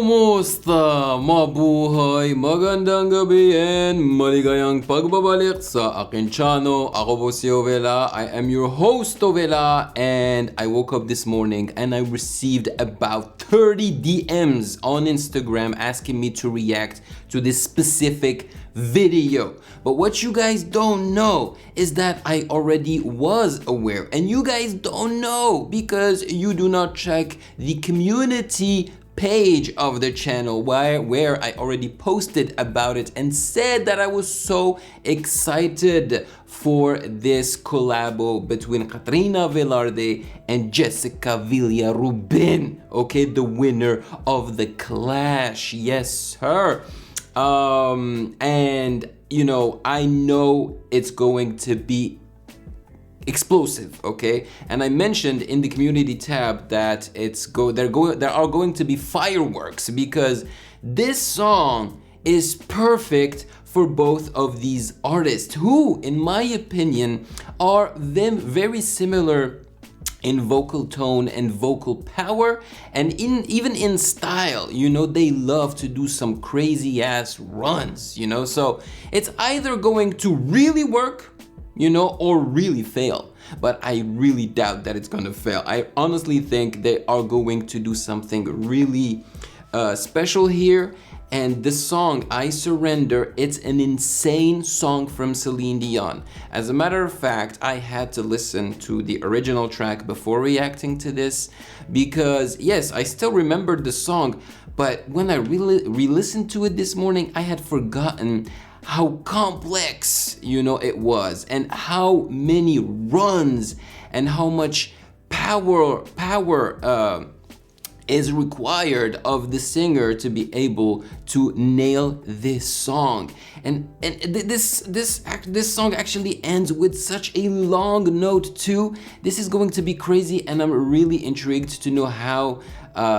Kumusta? Mabuhay, magandang gabi, and maligayang pagbabalik sa aking channel. Ako po si Ovela. I am your host, Ovela, and I woke up this morning and I received about 30 DMs on Instagram asking me to react to this specific video. But what you guys don't know is that I already was aware, and you guys don't know because you do not check the community page of the channel where I already posted about it and said that I was so excited for this collabo between KATRINA VELARDE and Jessica Villarubin, okay, the winner of the Clash. Yes, sir. And you know, I know it's going to be explosive, okay? And I mentioned in the community tab that there are going to be fireworks because this song is perfect for both of these artists who, in my opinion, are them very similar in vocal tone and vocal power, and even in style. You know, they love to do some crazy ass runs, you know? So it's either going to really work, you know, or really fail. But I really doubt that it's gonna fail. I honestly think they are going to do something really special here. And the song, I Surrender, it's an insane song from Celine Dion. As a matter of fact, I had to listen to the original track before reacting to this because, yes, I still remembered the song, but when I re-listened to it this morning, I had forgotten how complex, you know, it was, and how many runs and how much power is required of the singer to be able to nail this song. And this song actually ends with such a long note too. This is going to be crazy, and I'm really intrigued to know how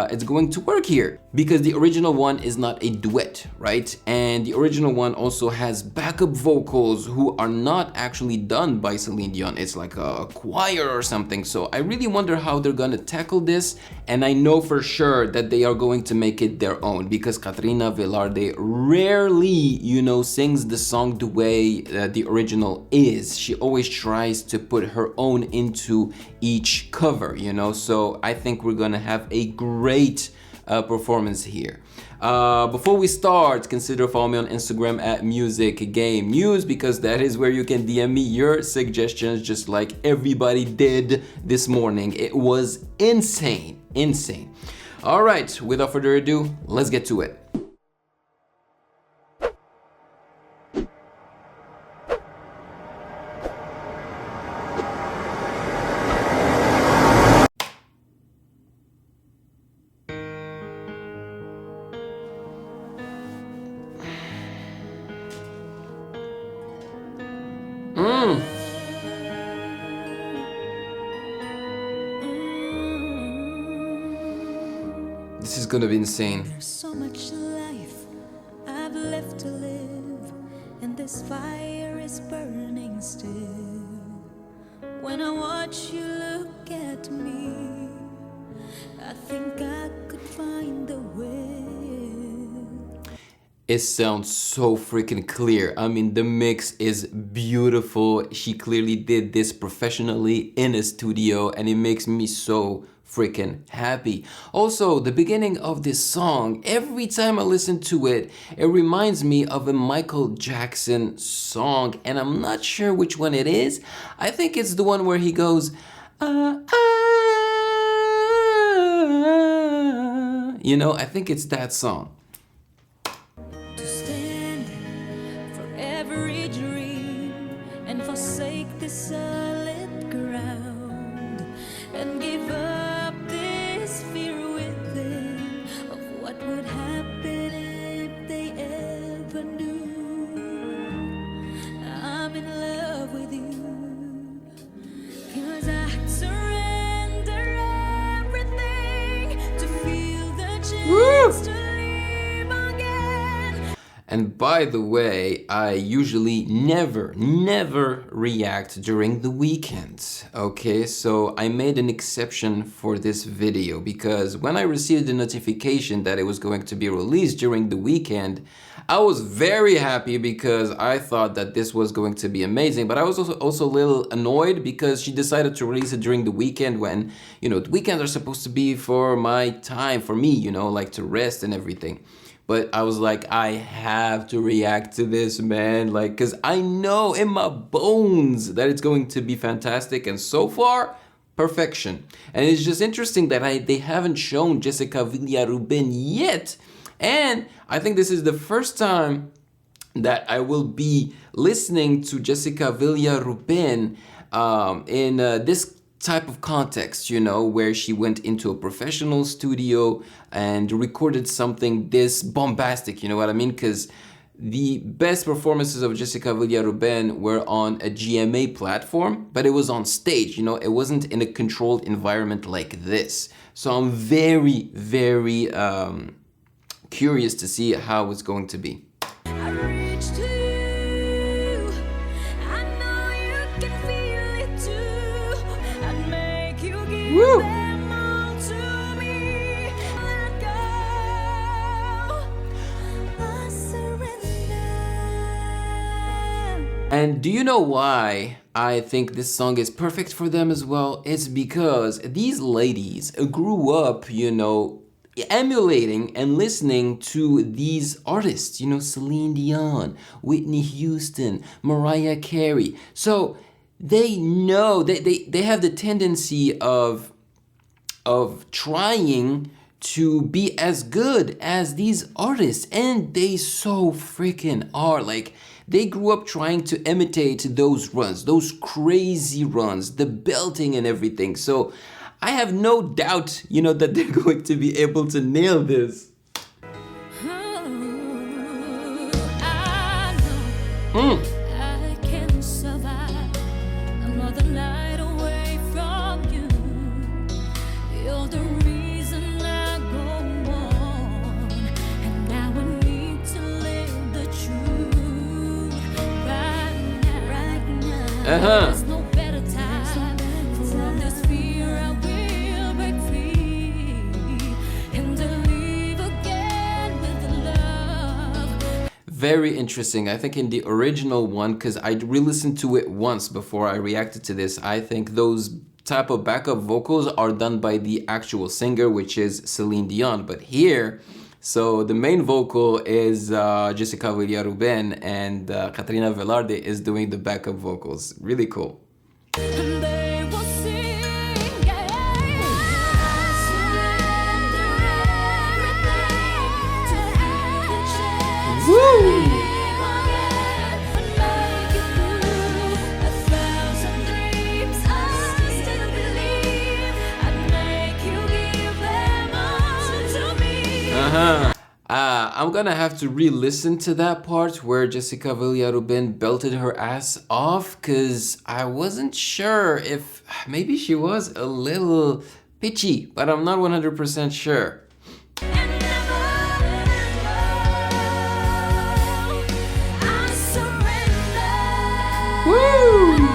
it's going to work here, because the original one is not a duet, right? And the original one also has backup vocals who are not actually done by Celine Dion. It's like a choir or something. So I really wonder how they're gonna tackle this, and I know for sure that they are going to make it their own, because KATRINA VELARDE rarely, you know, sings the song the way the original is. She always tries to put her own into each cover, you know? So I think we're gonna have a great performance here. Before we start, consider following me on Instagram at Music Game News, because that is where you can DM me your suggestions, just like everybody did this morning. It was insane. All right, without further ado, let's get to it. This is gonna be insane. There's so much life I've left to live, and this fire is burning still. When I watch you look at me, I think I could find a way. It sounds so freaking clear. I mean, the mix is beautiful. She clearly did this professionally in a studio, and it makes me so freaking happy. Also, the beginning of this song, every time I listen to it, it reminds me of a Michael Jackson song, and I'm not sure which one it is. I think it's the one where he goes, you know, I think it's that song. Forsake the solid ground and give up this fear within of what would happen if they ever knew I'm in love with you. 'Cause I surrender everything to feel the chance to leave. And by the way, I usually never react during the weekend. Okay, so I made an exception for this video because when I received the notification that it was going to be released during the weekend, I was very happy because I thought that this was going to be amazing, but I was also a little annoyed because she decided to release it during the weekend when, you know, the weekends are supposed to be for my time, for me, you know, like to rest and everything. But I was like, I have to react to this, man, like, because I know in my bones that it's going to be fantastic, and so far, perfection. And it's just interesting that they haven't shown Jessica Villarubin yet, and I think this is the first time that I will be listening to Jessica Villarubin in this type of context, you know, where she went into a professional studio and recorded something this bombastic, you know what I mean? Because the best performances of Jessica Villarubin were on a GMA platform, but it was on stage, you know, it wasn't in a controlled environment like this. So I'm very curious to see how it's going to be. I reach to you. I know you can feel it too. I'd make you give Woo! them all to me. Let go. I surrender. And do you know why I think this song is perfect for them as well? It's because these ladies grew up, you know, emulating and listening to these artists, you know, Celine Dion, Whitney Houston, Mariah Carey. So they know, they have the tendency of trying to be as good as these artists, and they so freaking are. Like, they grew up trying to imitate those runs, those crazy runs, the belting and everything. So I have no doubt, you know, that they're going to be able to nail this. I know I can survive another night away from you. You're the reason I go on, and now I need to live the truth right now. There's no better time from this fear. I will break free and live again with love. Very interesting. I think in the original one, because I re-listened to it once before I reacted to this, I think those type of backup vocals are done by the actual singer, which is Celine Dion. But here, so the main vocal is Jessica Villarubin, and KATRINA Velarde is doing the backup vocals. Really cool. And they will sing, yeah. Surrender everything to have the chance to Woo! live again and make it through 1,000 dreams. I still believe I'd make you give them all to me. I'm gonna have to re-listen to that part where Jessica Villarubin belted her ass off, because I wasn't sure if maybe she was a little pitchy, but I'm not 100% sure. And never I surrender. Woo!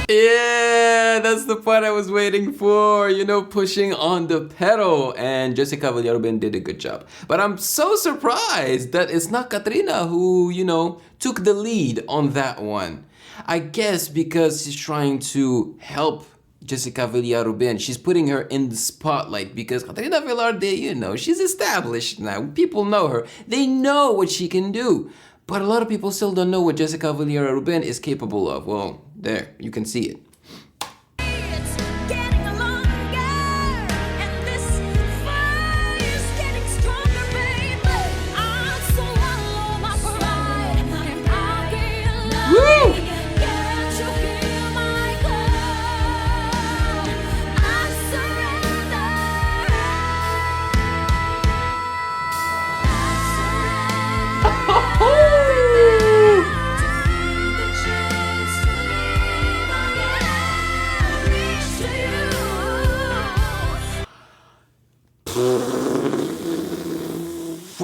Yeah, that's the part I was waiting for, you know, pushing on the pedal, and Jessica Villarubin did a good job. But I'm so surprised that it's not KATRINA who, you know, took the lead on that one. I guess because she's trying to help Jessica Villarubin. She's putting her in the spotlight because KATRINA Velarde, you know, she's established now. People know her. They know what she can do. But a lot of people still don't know what Jessica Villarubin is capable of. Well, there, you can see it. It's getting longer, and this fire's getting stronger, baby. I'll swallow my pride, and I'll get love. Woo! Can't you hear my call? I surrender.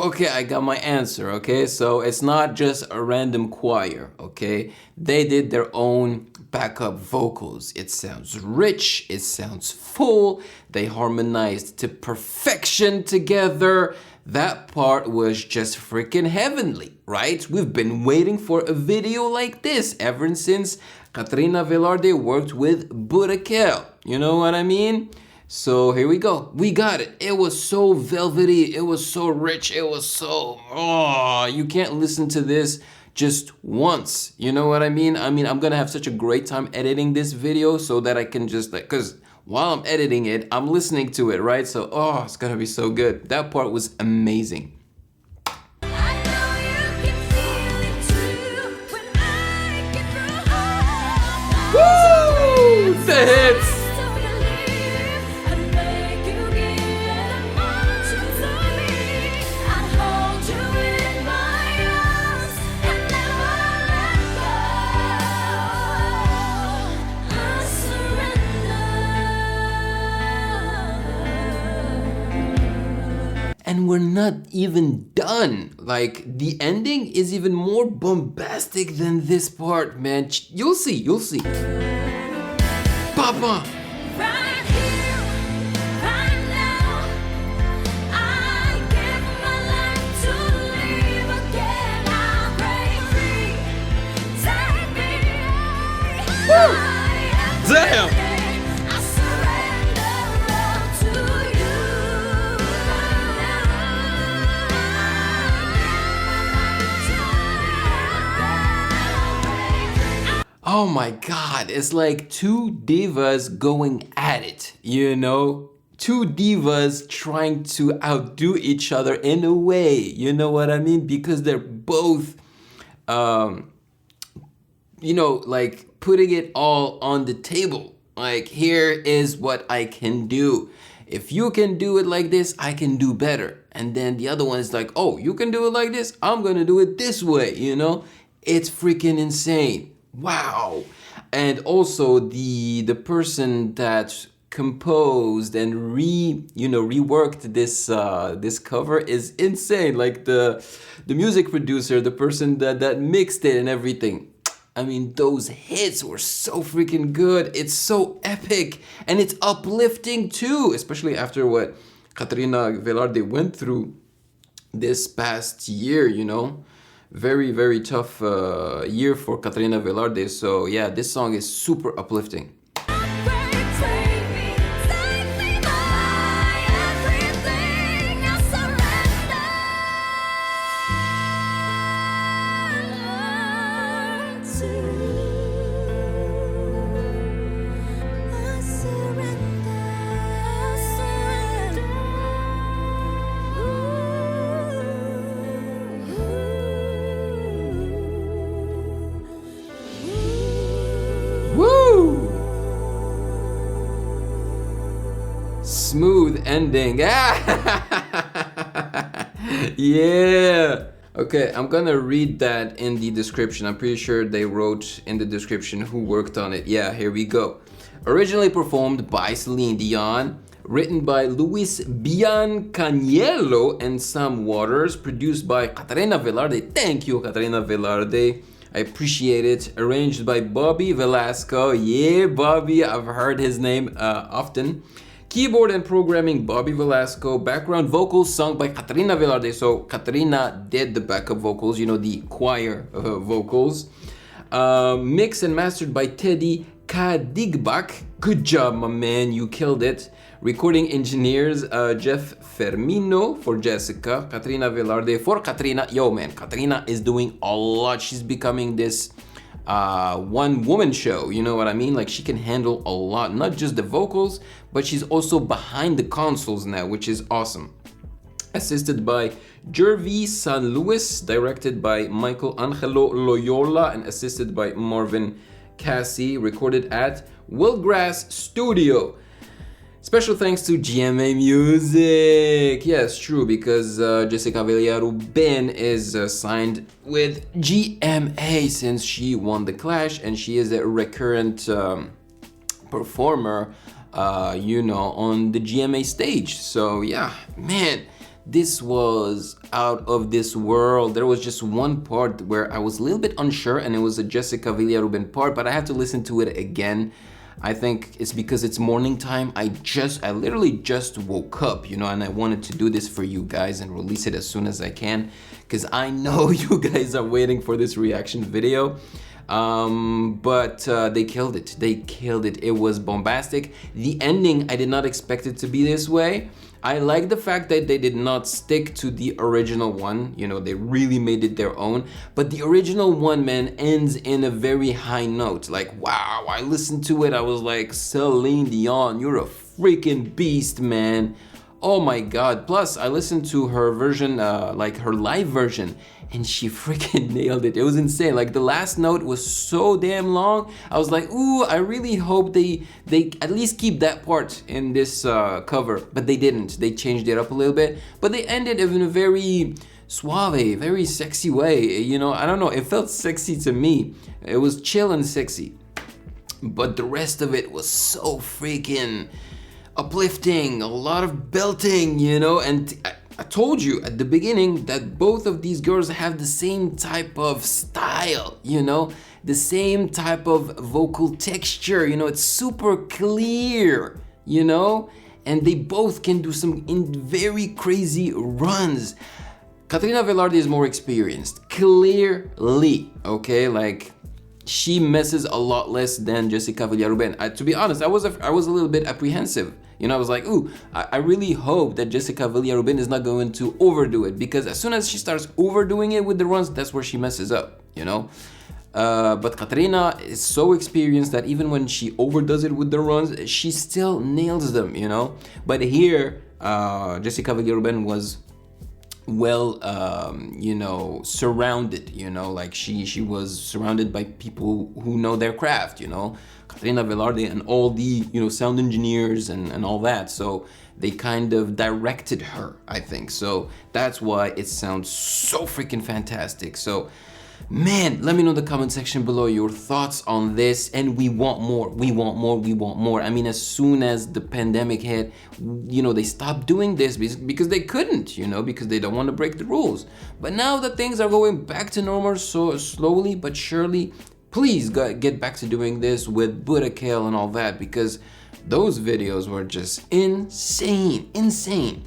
okay, I got my answer, okay? So it's not just a random choir, okay? They did their own backup vocals. It sounds rich, it sounds full, they harmonized to perfection together. That part was just freaking heavenly, right? We've been waiting for a video like this ever since KATRINA VELARDE worked with Burakel. You know what I mean? So here we go. We got it. It was so velvety. It was so rich. It was so... Oh, you can't listen to this just once. You know what I mean? I'm going to have such a great time editing this video so that I can just like... Because while I'm editing it, I'm listening to it, right? So, oh, it's going to be so good. That part was amazing. Woo! The hits! And we're not even done. Like, the ending is even more bombastic than this part, man. You'll see, you'll see. Papa! Right here, right now, I give my life to live again. I break free, take me. Woo! Damn! I surrender all to you. Oh my God, it's like two divas going at it, you know? Two divas trying to outdo each other in a way, you know what I mean? Because they're both, you know, like putting it all on the table. Like, here is what I can do. If you can do it like this, I can do better. And then the other one is like, oh, you can do it like this? I'm gonna do it this way, you know? It's freaking insane. Wow. And also the person that composed and reworked this cover is insane. Like the music producer, the person that mixed it and everything. I mean, those hits were so freaking good. It's so epic and it's uplifting too, especially after what KATRINA VELARDE went through this past year, you know. Very, very tough year for KATRINA VELARDE. So yeah, this song is super uplifting. Woo! Smooth ending. Yeah. Okay, I'm gonna read that in the description. I'm pretty sure they wrote in the description who worked on it. Yeah, here we go. Originally performed by Celine Dion, written by Luis Biancaniello and Sam Waters, produced by KATRINA VELARDE. Thank you, KATRINA VELARDE. I appreciate it. Arranged by Bobby Velasco. Yeah, Bobby. I've heard his name often. Keyboard and programming, Bobby Velasco. Background vocals sung by KATRINA VELARDE. So KATRINA did the backup vocals, you know, the choir vocals. Mixed and mastered by Teddy Kadigbak. Good job, my man. You killed it. Recording engineers, Jeff Fermino for Jessica, KATRINA VELARDE for KATRINA. Yo, man, KATRINA is doing a lot. She's becoming this one-woman show, you know what I mean? Like, she can handle a lot, not just the vocals, but she's also behind the consoles now, which is awesome. Assisted by Jervy San Luis, directed by Michael Angelo Loyola, and assisted by Marvin Cassie, recorded at Willgrass Studio. Special thanks to GMA Music. Yes, true, because Jessica VELARUBIN is signed with GMA since she won the Clash, and she is a recurrent performer, you know, on the GMA stage. So yeah, man, this was out of this world. There was just one part where I was a little bit unsure, and it was a Jessica VILLARUBIN part, but I had to listen to it again. I think it's because it's morning time. I literally just woke up, you know, and I wanted to do this for you guys and release it as soon as I can, because I know you guys are waiting for this reaction video. But they killed it. They killed it. It was bombastic. The ending, I did not expect it to be this way. I like the fact that they did not stick to the original one. You know, they really made it their own. But the original one, man, ends in a very high note. Like, wow, I listened to it. I was like, Celine Dion, you're a freaking beast, man. Oh my God. Plus, I listened to her version, like her live version, and she freaking nailed it. It was insane. Like, the last note was so damn long. I was like, ooh, I really hope they at least keep that part in this cover, but they didn't. They changed it up a little bit, but they ended in a very suave, very sexy way. You know, I don't know, it felt sexy to me. It was chill and sexy, but the rest of it was so freaking uplifting, a lot of belting, you know. And I told you at the beginning that both of these girls have the same type of style, you know, the same type of vocal texture, you know, it's super clear, you know, and they both can do some very crazy runs. KATRINA VELARDE is more experienced, clearly, okay, like, she messes a lot less than Jessica VILLARUBIN. To be honest, I was a little bit apprehensive. You know, I was like, ooh, I really hope that Jessica VILLARUBIN is not going to overdo it, because as soon as she starts overdoing it with the runs, that's where she messes up, you know? But KATRINA is so experienced that even when she overdoes it with the runs, she still nails them, you know? But here, Jessica VILLARUBIN was well, you know, surrounded, you know, like she was surrounded by people who know their craft, you know, KATRINA VELARDE and all the, you know, sound engineers and all that. So they kind of directed her, I think. So that's why it sounds so freaking fantastic. So, man, let me know in the comment section below your thoughts on this, and we want more, we want more, we want more. I mean, as soon as the pandemic hit, you know, they stopped doing this because they couldn't, you know, because they don't want to break the rules. But now that things are going back to normal, so slowly but surely, please get back to doing this with Buddha Kale and all that, because those videos were just insane, insane.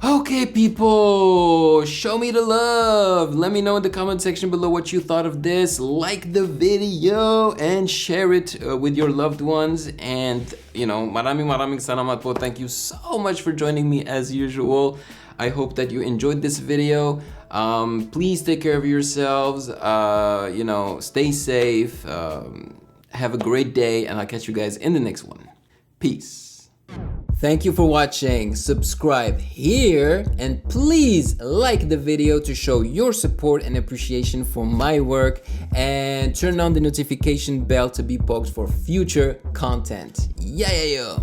Okay, people, show me the love. Let me know in the comment section below what you thought of this. Like the video and share it with your loved ones. And, you know, maraming salamat po. Thank you so much for joining me as usual. I hope that you enjoyed this video. Please take care of yourselves. You know, stay safe. Have a great day, and I'll catch you guys in the next one. Peace. Thank you for watching. Subscribe here, and please like the video to show your support and appreciation for my work, and turn on the notification bell to be poked for future content. Yeah.